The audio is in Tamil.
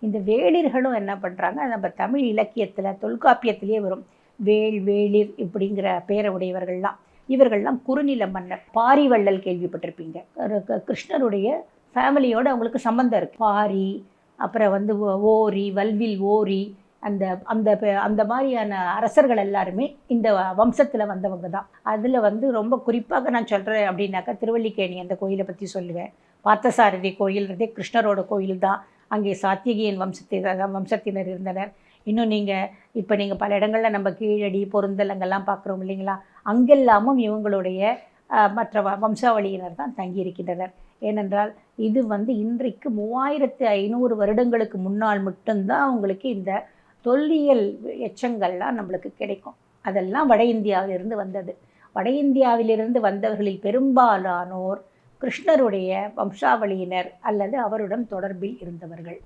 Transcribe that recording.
இந்த வேளிர்களும் என்ன பண்ணுறாங்க, நம்ம தமிழ் இலக்கியத்தில் தொல்காப்பியத்திலேயே வரும். வேள், வேளிர் இப்படிங்கிற பேரை உடையவர்கள்லாம். இவர்கள்லாம் குறுநில மன்னர். பாரிவள்ளல் கேள்விப்பட்டிருப்பீங்க. கிருஷ்ணருடைய ஃபேமிலியோட அவங்களுக்கு சம்மந்தம் இருக்குது. பாரி, அப்புறம் வந்து ஓரி, வல்வில் ஓரி, அந்த அந்த அந்த மாதிரியான அரசர்கள் எல்லாருமே இந்த வம்சத்தில் வந்தவங்க தான். அதில் வந்து ரொம்ப குறிப்பாக நான் சொல்கிறேன் அப்படின்னாக்கா, திருவல்லிக்கேணி அந்த கோயிலை பற்றி சொல்லுவேன். பார்த்தசாரதி கோயில்ன்றதே கிருஷ்ணரோட கோயில் தான். அங்கே சாத்தியகியின் வம்சத்தினர் இருந்தனர். இன்னும் இப்போ நீங்கள் பல இடங்களில் நம்ம கீழடி, பொருந்தல் அங்கெல்லாம் பார்க்குறோம் இல்லைங்களா? அங்கெல்லாமும் இவங்களுடைய மற்ற வம்சாவளியினர் தான் தங்கியிருக்கின்றனர். ஏனென்றால் இது வந்து இன்றைக்கு 3500 வருடங்களுக்கு முன்னால் மட்டும்தான் உங்களுக்கு இந்த தொல்லியல் எச்சங்கள்லாம் நம்மளுக்கு கிடைக்கும். அதெல்லாம் வட இந்தியாவிலிருந்து வந்தது. வட இந்தியாவிலிருந்து வந்தவர்களில் பெரும்பாலானோர் கிருஷ்ணருடைய வம்சாவளியினர் அல்லது அவருடன் தொடர்பில் இருந்தவர்கள்.